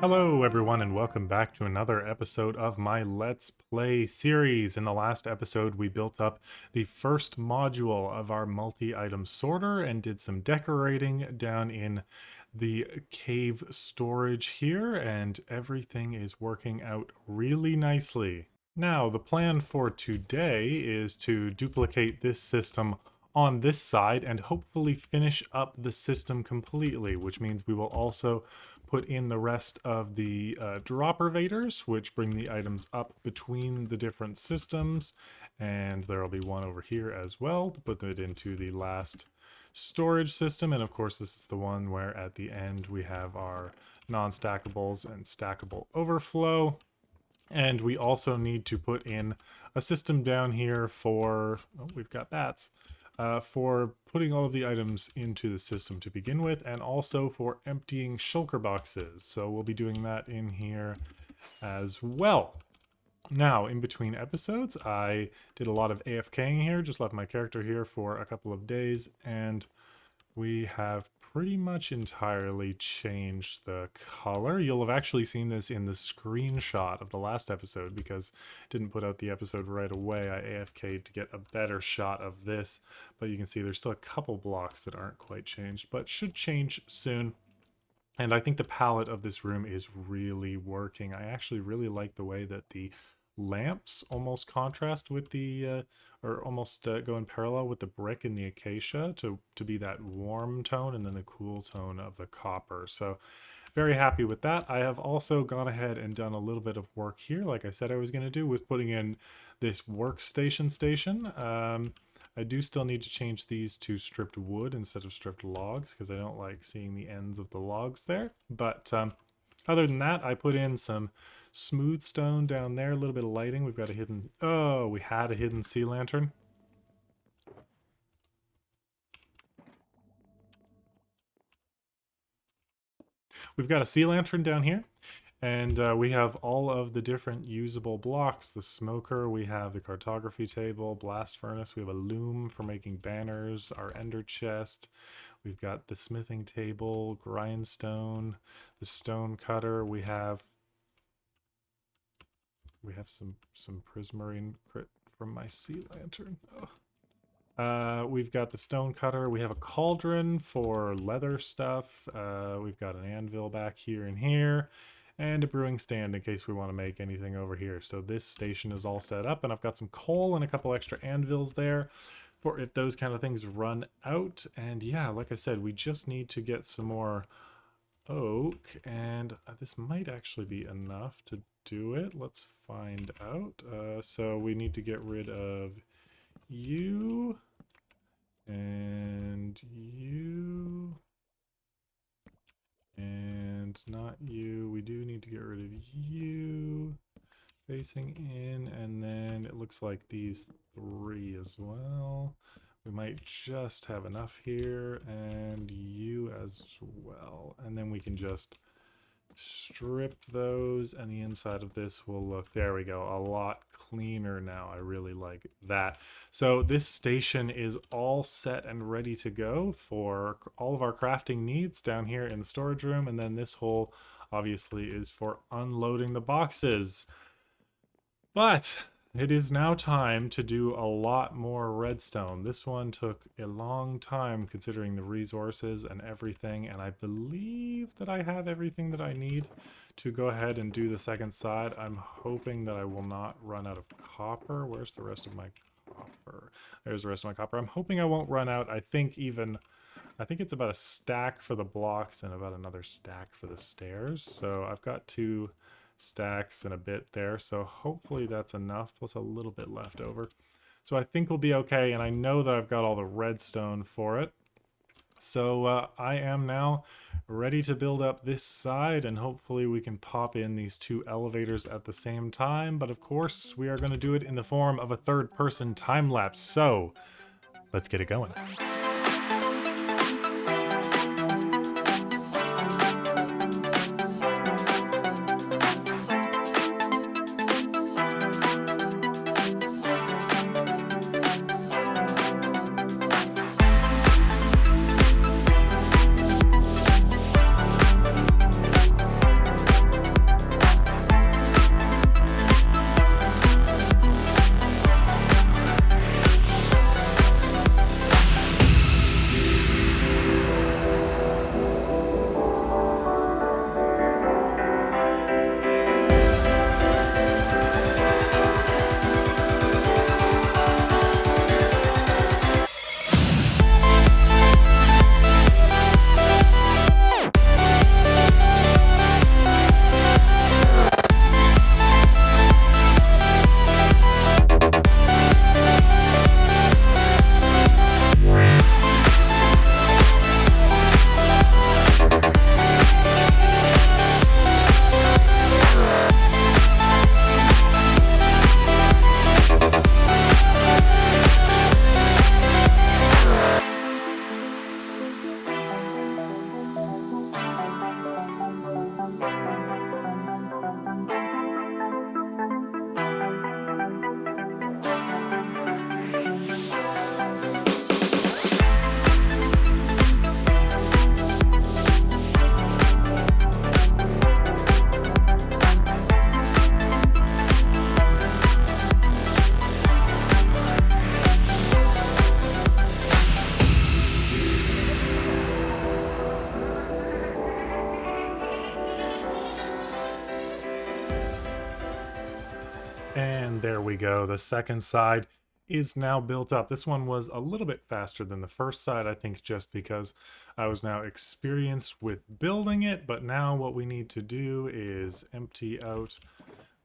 Hello everyone and welcome back to another episode of my Let's Play series. In the last episode we built up the first module of our multi-item sorter and did some decorating down in the cave storage here, and everything is working out really nicely. Now the plan for today is to duplicate this system on this side and hopefully finish up the system completely, which means we will also put in the rest of the dropper vaders, which bring the items up between the different systems, and there will be one over here as well to put it into the last storage system. And of course this is the one where at the end we have our non-stackables and stackable overflow. And we also need to put in a system down here for, oh, we've got bats, for putting all of the items into the system to begin with, and also for emptying shulker boxes. So we'll be doing that in here as well. Now, in between episodes, I did a lot of AFKing here, just left my character here for a couple of days, and we have pretty much entirely changed the color. You'll have actually seen this in the screenshot of the last episode because I didn't put out the episode right away. I AFK'd to get a better shot of this, but you can see there's still a couple blocks that aren't quite changed, but should change soon. And I think the palette of this room is really working. I actually really like the way that the lamps almost contrast with the or almost go in parallel with the brick and the acacia to be that warm tone, and then the cool tone of the copper. So very happy with that. I have also gone ahead and done a little bit of work here, like I said I was going to do, with putting in this workstation station. I do still need to change these to stripped wood instead of stripped logs because I don't like seeing the ends of the logs there. But other than that, I put in some smooth stone down there, a little bit of lighting. We've got a hidden, oh, we had a hidden sea lantern. We've got a sea lantern down here, and we have all of the different usable blocks. The smoker, we have the cartography table, blast furnace, we have a loom for making banners, our ender chest, we've got the smithing table, grindstone, the stone cutter, we have some prismarine crit from my sea lantern. Oh. We've got the stone cutter. We have a cauldron for leather stuff. We've got an anvil back here and here, and a brewing stand in case we want to make anything over here. So this station is all set up, and I've got some coal and a couple extra anvils there for if those kind of things run out. And yeah, like I said, we just need to get some more oak, and this might actually be enough to do it. Let's find out. So we need to get rid of you and you and not you. We do need to get rid of you facing in, and then it looks like these three as well. We might just have enough here, and you as well. And then we can just strip those, and the inside of this will look, there we go, a lot cleaner now. I really like that. So this station is all set and ready to go for all of our crafting needs down here in the storage room, and then this hole obviously is for unloading the boxes. But it is now time to do a lot more redstone. This one took a long time considering the resources and everything, and I believe that I have everything that I need to go ahead and do the second side. I'm hoping that I will not run out of copper. Where's the rest of my copper? There's the rest of my copper. I'm hoping I won't run out. I think it's about a stack for the blocks and about another stack for the stairs. So I've got 2 stacks and a bit there, so hopefully that's enough, plus a little bit left over. So I think we'll be okay, and I know that I've got all the redstone for it. So I am now ready to build up this side, and hopefully we can pop in these 2 elevators at the same time. But of course, we are going to do it in the form of a third-person time-lapse, so let's get it going. we go. The second side is now built up. This one was a little bit faster than the first side, I think, just because I was now experienced with building it. But now what we need to do is empty out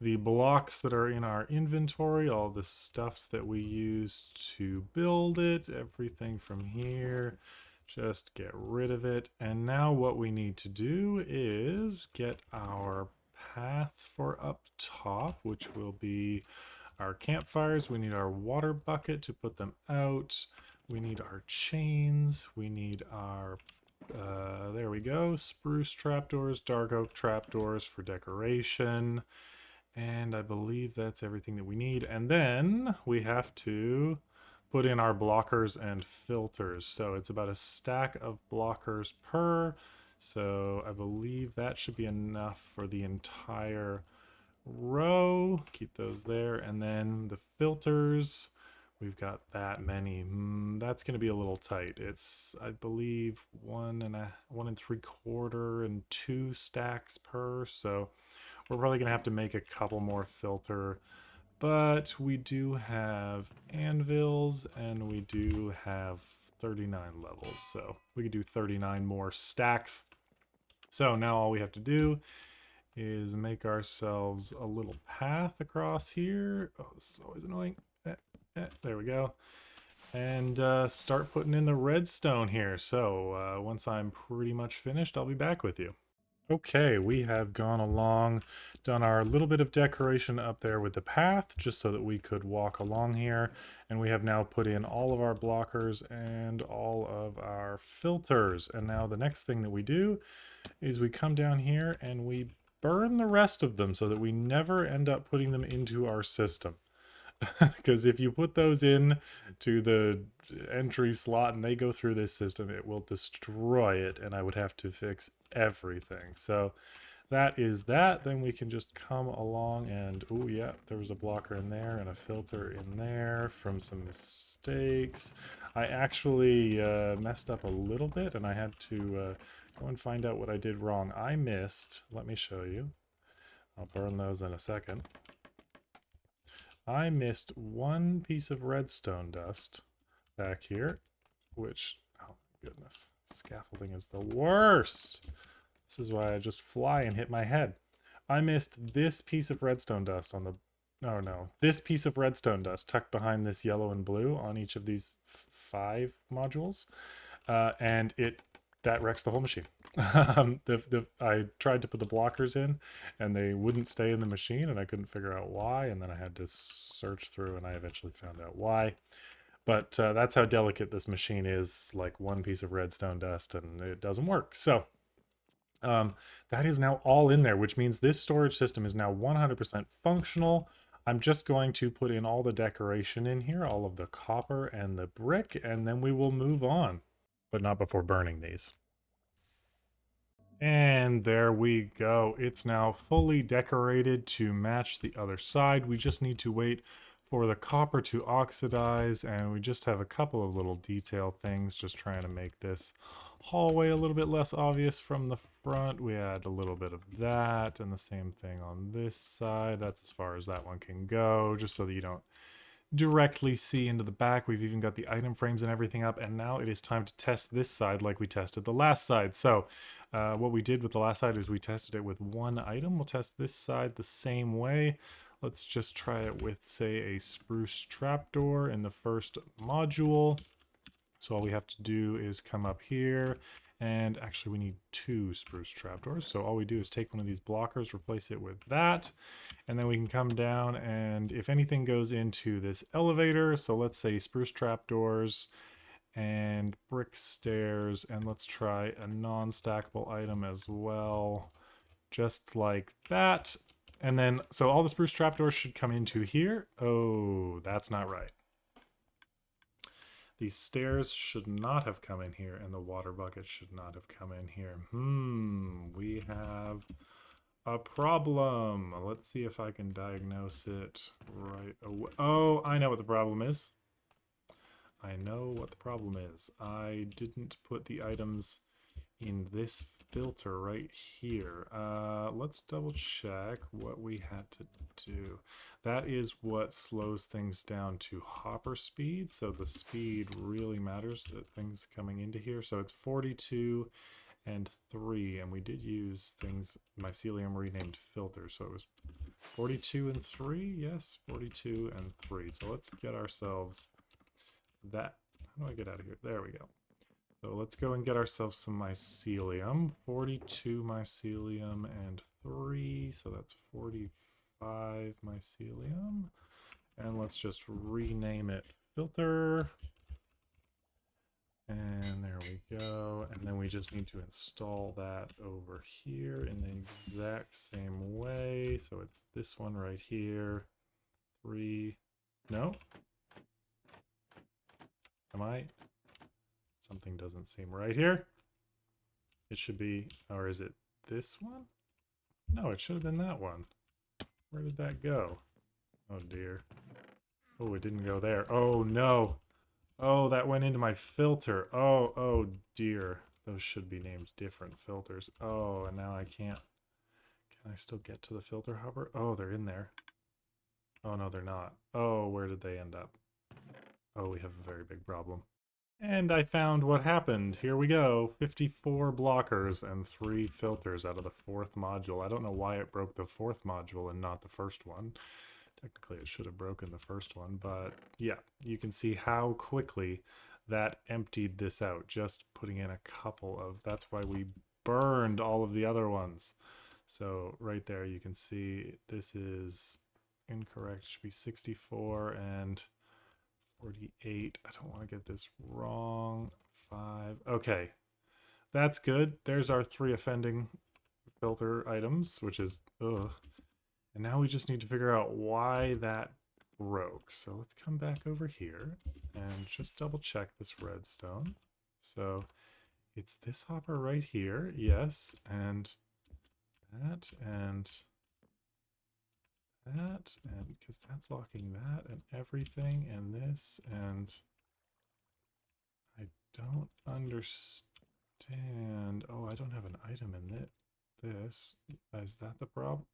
the blocks that are in our inventory, all the stuff that we used to build it, everything from here. Just get rid of it. And now what we need to do is get our path for up top, which will be our campfires. We need our water bucket to put them out. We need our chains. We need our, there we go, spruce trapdoors, dark oak trapdoors for decoration. And I believe that's everything that we need. And then we have to put in our blockers and filters. So it's about a stack of blockers per. So I believe that should be enough for the entire row. Keep those there. And then the filters, we've got that many. That's going to be a little tight. It's, I believe, 1 3/4 and 2 stacks per. So we're probably going to have to make a couple more filter, but we do have anvils and we do have 39 levels. So we could do 39 more stacks. So now all we have to do is make ourselves a little path across here. Oh, this is always annoying. There we go. And start putting in the redstone here. So once I'm pretty much finished, I'll be back with you. Okay, we have gone along, done our little bit of decoration up there with the path, just so that we could walk along here. And we have now put in all of our blockers and all of our filters. And now the next thing that we do is we come down here and we burn the rest of them so that we never end up putting them into our system. Because if you put those in to the entry slot and they go through this system, it will destroy it and I would have to fix everything. So that is that. Then we can just come along and, oh yeah, there was a blocker in there and a filter in there from some mistakes. I actually messed up a little bit and I had to go and find out what I did wrong. I missed, let me show you. I'll burn those in a second. I missed one piece of redstone dust back here, which, oh goodness, scaffolding is the worst. This is why I just fly and hit my head. I missed this piece of redstone dust on the, this piece of redstone dust tucked behind this yellow and blue on each of these 5 modules, and that wrecks the whole machine. I tried to put the blockers in and they wouldn't stay in the machine and I couldn't figure out why, and then I had to search through and I eventually found out why. But that's how delicate this machine is, like one piece of redstone dust and it doesn't work. So that is now all in there, which means this storage system is now 100% functional. I'm just going to put in all the decoration in here, all of the copper and the brick, and then we will move on, but not before burning these. And there we go. It's now fully decorated to match the other side. We just need to wait for the copper to oxidize, and we just have a couple of little detail things, just trying to make this hallway a little bit less obvious from the front. We add a little bit of that, and the same thing on this side. That's as far as that one can go, just so that you don't directly see into the back. We've even got the item frames and everything up, and now it is time to test this side like we tested the last side. So what we did with the last side is we tested it with one item. We'll test this side the same way. Let's just try it with, say, a spruce trapdoor in the first module. So all we have to do is come up here, and actually we need 2 spruce trapdoors. So all we do is take one of these blockers, replace it with that, and then we can come down, and if anything goes into this elevator, so let's say spruce trapdoors and brick stairs, and let's try a non-stackable item as well, just like that. And then, so all the spruce trapdoors should come into here. Oh, that's not right. These stairs should not have come in here, and the water bucket should not have come in here. We have a problem. Let's see if I can diagnose it right away. Oh, I know what the problem is. I know what the problem is. I didn't put the items in this filter right here. Let's double check what we had to do. That is what slows things down to hopper speed. So the speed really matters, that things coming into here. So it's 42 and 3, and we did use things, mycelium renamed filter. So it was 42 and 3. Yes, 42 and 3. So let's get ourselves that. How do I get out of here? There we go. So let's go and get ourselves some mycelium. 42 mycelium and 3. So that's 45 mycelium. And let's just rename it filter. And there we go. And then we just need to install that over here in the exact same way. So it's this one right here. 3. No? Am I? Something doesn't seem right here. It should be, or is it this one? No, it should have been that one. Where did that go? Oh dear. Oh, it didn't go there. Oh no. Oh, that went into my filter. Oh dear. Those should be named different filters. Oh, and now I can't. Can I still get to the filter hopper? Oh, they're in there. Oh no, they're not. Oh, where did they end up? Oh, we have a very big problem. And I found what happened. Here we go. 54 blockers and 3 filters out of the 4th module. I don't know why it broke the 4th module and not the first one. Technically, it should have broken the first one, but yeah, you can see how quickly that emptied this out. Just putting in a couple of... That's why we burned all of the other ones. So right there, you can see this is incorrect. It should be 64 and... 48. I don't want to get this wrong. 5. Okay. That's good. There's our 3 offending filter items, which is ugh. And now we just need to figure out why that broke. So let's come back over here and just double check this redstone. So it's this hopper right here. Yes. And that and that, and because that's locking that and everything, and this, and I don't understand. Oh, I don't have an item in it. This is that the problem?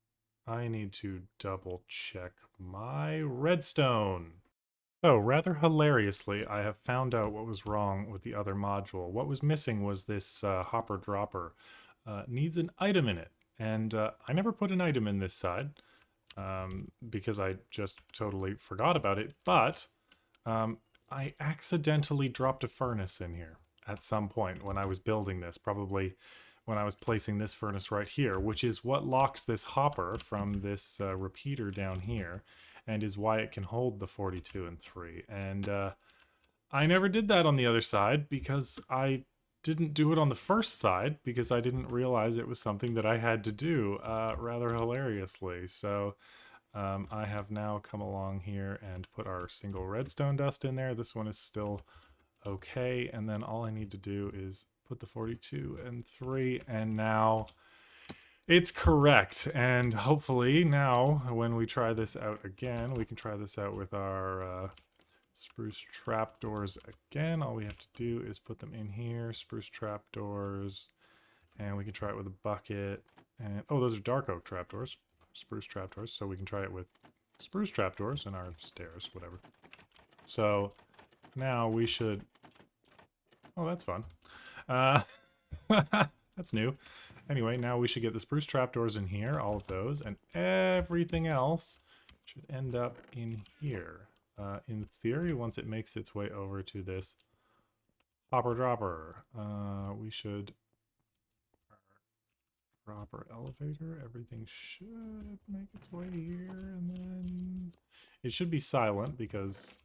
I need to double check my redstone. So rather hilariously, I have found out what was wrong with the other module. What was missing was this hopper dropper. Needs an item in it, and I never put an item in this side. Because I just totally forgot about it, but I accidentally dropped a furnace in here at some point when I was building this, probably when I was placing this furnace right here, which is what locks this hopper from this repeater down here, and is why it can hold the 42 and 3. And I never did that on the other side because I didn't do it on the first side because I didn't realize it was something that I had to do rather hilariously. So I have now come along here and put our single redstone dust in there. This one is still okay. And then all I need to do is put the 42 and 3, and now it's correct. And hopefully now when we try this out again, we can try this out with our spruce trapdoors again. All we have to do is put them in here, spruce trapdoors, and we can try it with a bucket. And oh, those are dark oak trapdoors, spruce trapdoors. So we can try it with spruce trapdoors and our stairs, whatever. So now we should. Oh, that's fun. That's new. Anyway, now we should get the spruce trapdoors in here, all of those, and everything else should end up in here. In theory, once it makes its way over to this hopper dropper, we should dropper elevator. Everything should make its way here, and then it should be silent because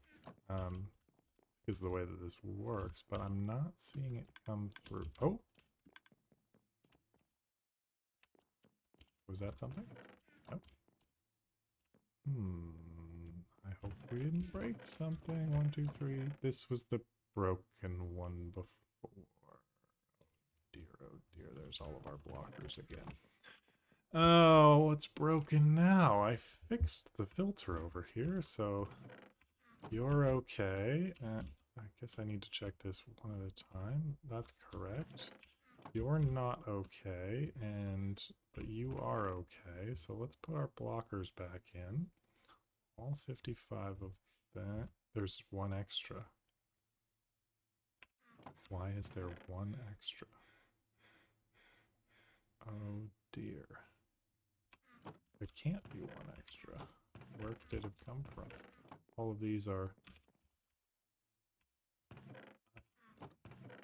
of the way that this works. But I'm not seeing it come through. Oh, was that something? Nope. I hope we didn't break something. 1, 2, 3. This was the broken one before. Oh dear, there's all of our blockers again. Oh, what's broken now? I fixed the filter over here, so you're okay. I guess I need to check this one at a time. That's correct. You're not okay, but you are okay. So let's put our blockers back in. All 55 of that. There's one extra. Why is there one extra? Oh dear. There can't be one extra. Where could it have come from? All of these are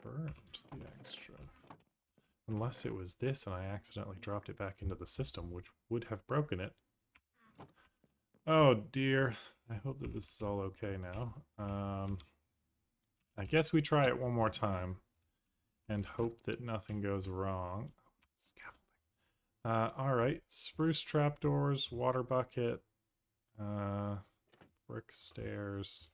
burned, the extra. Unless it was this and I accidentally dropped it back into the system, which would have broken it. Oh dear. I hope that this is all okay now. I guess we try it one more time and hope that nothing goes wrong. Scaffolding. Alright. Spruce trapdoors, water bucket, brick stairs,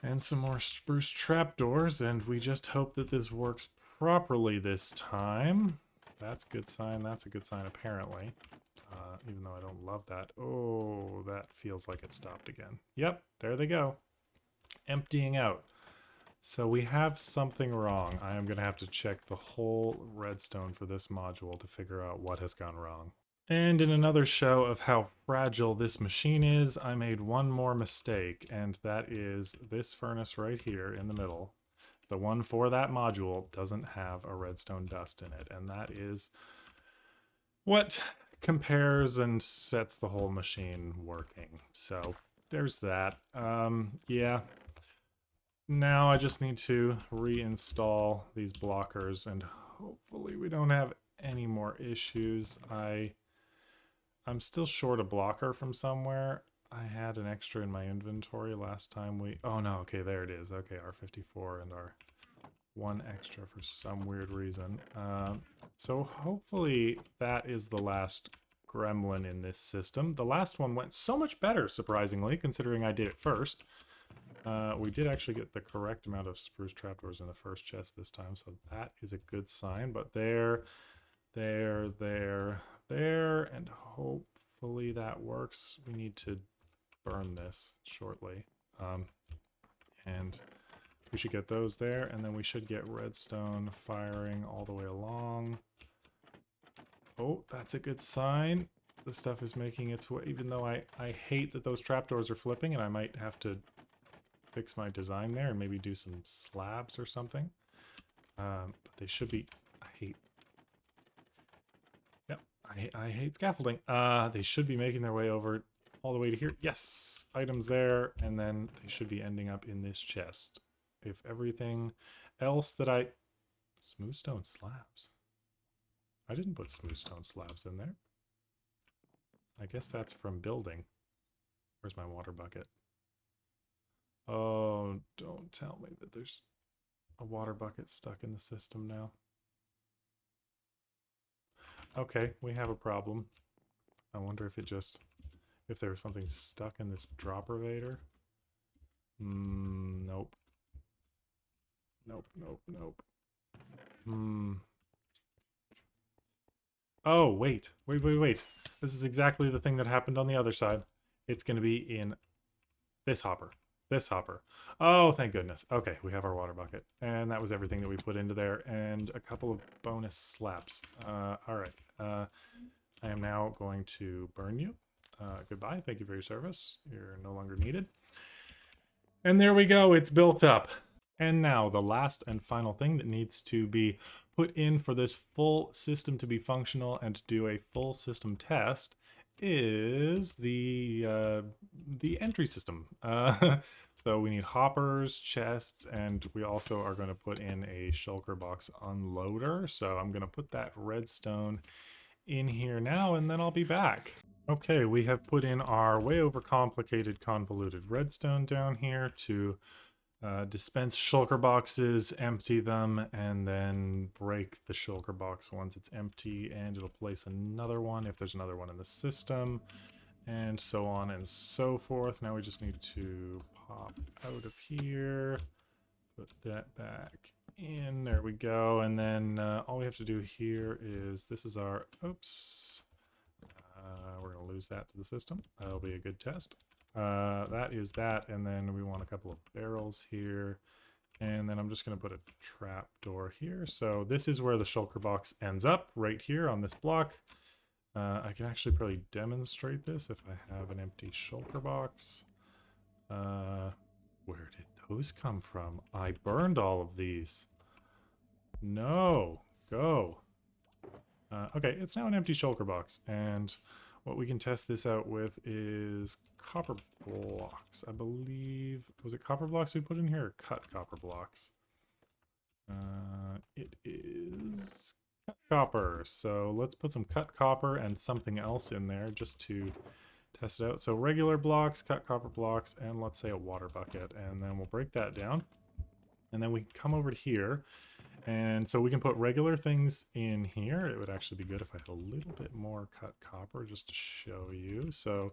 and some more spruce trapdoors, and we just hope that this works properly this time. That's a good sign. That's a good sign, apparently. Even though I don't love that. Oh, that feels like it stopped again. Yep, there they go. Emptying out. So we have something wrong. I am going to have to check the whole redstone for this module to figure out what has gone wrong. And in another show of how fragile this machine is, I made one more mistake, and that is this furnace right here in the middle. The one for that module doesn't have a redstone dust in it, and that is what compares and sets the whole machine working. So there's that. Yeah. Now I just need to reinstall these blockers, and hopefully we don't have any more issues. I'm still short a blocker from somewhere. I had an extra in my inventory last time we... Oh no, okay, there it is. Okay, our 54 and our one extra for some weird reason. So hopefully that is the last gremlin in this system. The last one went so much better, surprisingly, considering I did it first. We did actually get the correct amount of spruce trapdoors in the first chest this time, so that is a good sign. But there, and hopefully that works. We need to burn this shortly. And we should get those there, and then we should get redstone firing all the way along. Oh, that's a good sign. The stuff is making its way, even though I hate that those trapdoors are flipping, and I might have to fix my design there and maybe do some slabs or something. But they should be... I hate scaffolding. They should be making their way over all the way to here. Yes! Items there, and then they should be ending up in this chest. If everything else that I... Smooth stone slabs. I didn't put smooth stone slabs in there. I guess that's from building. Where's my water bucket? Oh, don't tell me that there's a water bucket stuck in the system now. Okay, we have a problem. I wonder if if there was something stuck in this dropper vader. Nope. Nope. Oh, wait. This is exactly the thing that happened on the other side. It's going to be in this hopper. Oh, thank goodness. Okay, we have our water bucket. And that was everything that we put into there. And a couple of bonus slabs. Alright. I am now going to burn you. Goodbye. Thank you for your service. You're no longer needed. And there we go. It's built up. And now the last and final thing that needs to be put in for this full system to be functional and to do a full system test is the entry system. So we need hoppers, chests, and we also are going to put in a shulker box unloader. So I'm going to put that redstone in here now, and then I'll be back. Okay, we have put in our way overcomplicated convoluted redstone down here to dispense shulker boxes, empty them, and then break the shulker box once it's empty, and it'll place another one if there's another one in the system, and so on and so forth. Now we just need to pop out of here, put that back in, there we go, and then all we have to do here is, this is our, oops, we're going to lose that to the system. That'll be a good test. That is that, and then we want a couple of barrels here, And then I'm just going to put a trap door here. So this is where the shulker box ends up, right here on this block. I can actually probably demonstrate this if I have an empty shulker box. Where did those come from? I burned all of these. No, go. Okay, it's now an empty shulker box, and what we can test this out with is copper blocks. I believe, was it copper blocks we put in here, or cut copper blocks? It is cut copper, so let's put some cut copper and something else in there just to test it out. So regular blocks, cut copper blocks, and let's say a water bucket, and then we'll break that down. And then we come over to here, and so we can put regular things in here. It would actually be good if I had a little bit more cut copper just to show you. So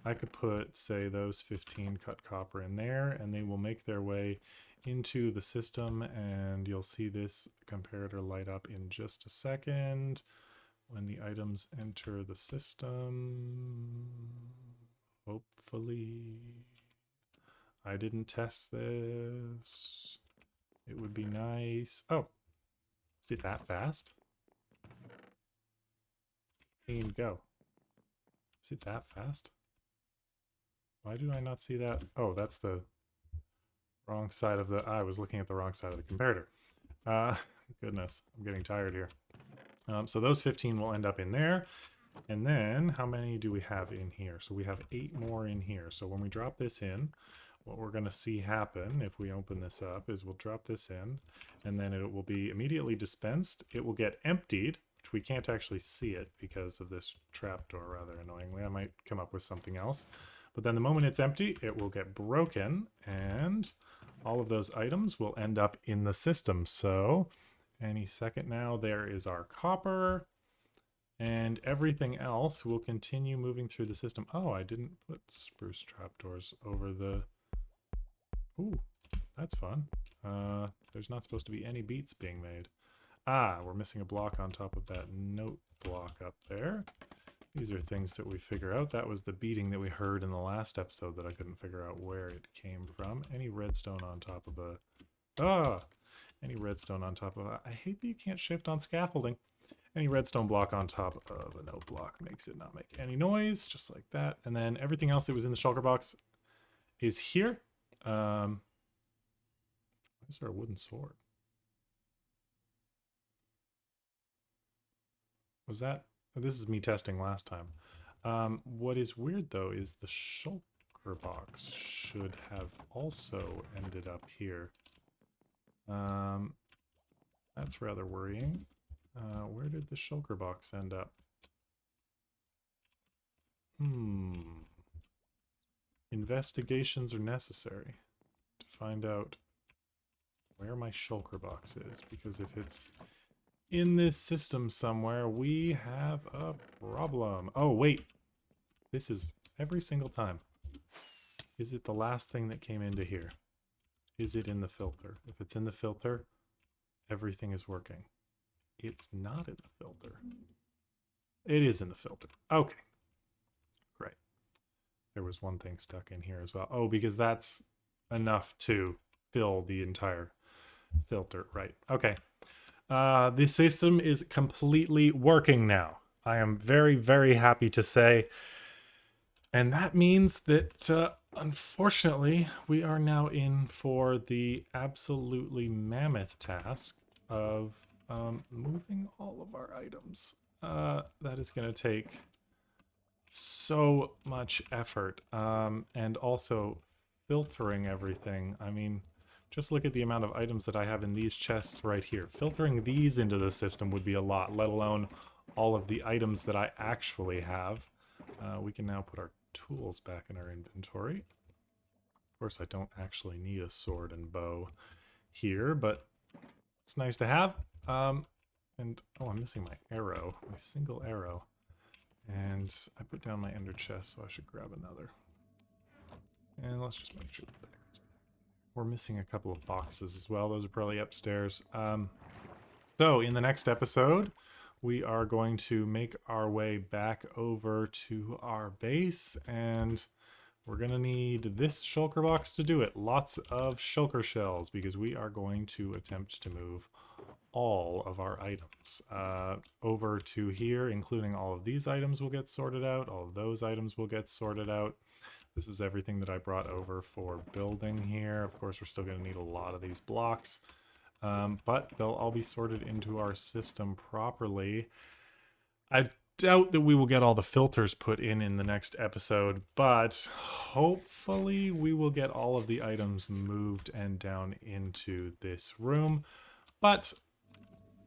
I could put, say, those 15 cut copper in there, and they will make their way into the system, and you'll see this comparator light up in just a second when the items enter the system. Hopefully. I didn't test this. It would be nice. Oh, is it that fast? And go. Is it that fast? Why do I not see that? Oh, that's the wrong side of the... I was looking at the wrong side of the comparator. Goodness, I'm getting tired here. So those 15 will end up in there. And then how many do we have in here? So we have 8 more in here. So when we drop this in, what we're going to see happen if we open this up is we'll drop this in, and then it will be immediately dispensed. It will get emptied, which we can't actually see it because of this trapdoor, rather annoyingly. I might come up with something else. But then the moment it's empty, it will get broken, and all of those items will end up in the system. So any second now, there is our copper, and everything else will continue moving through the system. Oh, I didn't put spruce trapdoors over the... Ooh, that's fun. There's not supposed to be any beats being made. Ah, we're missing a block on top of that note block up there. These are things that we figure out. That was the beating that we heard in the last episode that I couldn't figure out where it came from. Any redstone on top of a... Ah! Any redstone on top of a... I hate that you can't shift on scaffolding. Any redstone block on top of a note block makes it not make any noise, just like that. And then everything else that was in the shulker box is here. Why is there a wooden sword? Was that... This is me testing last time. What is weird, though, is the shulker box should have also ended up here. That's rather worrying. Where did the shulker box end up? Investigations are necessary to find out where my shulker box is, because if it's in this system somewhere, we have a problem. Oh, wait. This is every single time. Is it the last thing that came into here? Is it in the filter? If it's in the filter, everything is working. It's not in the filter. It is in the filter. Okay. Great. There was one thing stuck in here as well. Oh, because that's enough to fill the entire filter. Right. Okay. The system is completely working now. I am very, very happy to say. And that means that, unfortunately, we are now in for the absolutely mammoth task of moving all of our items. That is going to take so much effort, and also filtering everything. I mean, just look at the amount of items that I have in these chests right here. Filtering these into the system would be a lot, let alone all of the items that I actually have. We can now put our tools back in our inventory. Of course, I don't actually need a sword and bow here, but it's nice to have. And, oh, I'm missing my arrow, my single arrow. And I put down my ender chest, so I should grab another. And let's just make sure that goes back. We're missing a couple of boxes as well. Those are probably upstairs. So in the next episode, we are going to make our way back over to our base and we're going to need this shulker box to do it. Lots of shulker shells, because we are going to attempt to move all of our items over to here, including all of these items will get sorted out. All of those items will get sorted out. This is everything that I brought over for building here. Of course, we're still going to need a lot of these blocks, but they'll all be sorted into our system properly. I doubt that we will get all the filters put in the next episode, but hopefully we will get all of the items moved and down into this room. But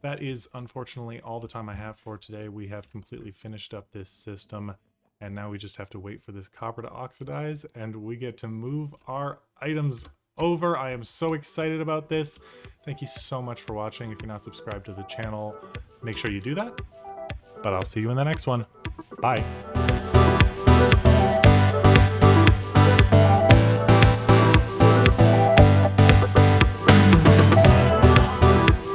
that is unfortunately all the time I have for today. We have completely finished up this system, and now we just have to wait for this copper to oxidize, and we get to move our items over. I am so excited about this. Thank you so much for watching. If you're not subscribed to the channel, make sure you do that. But I'll see you in the next one. Bye.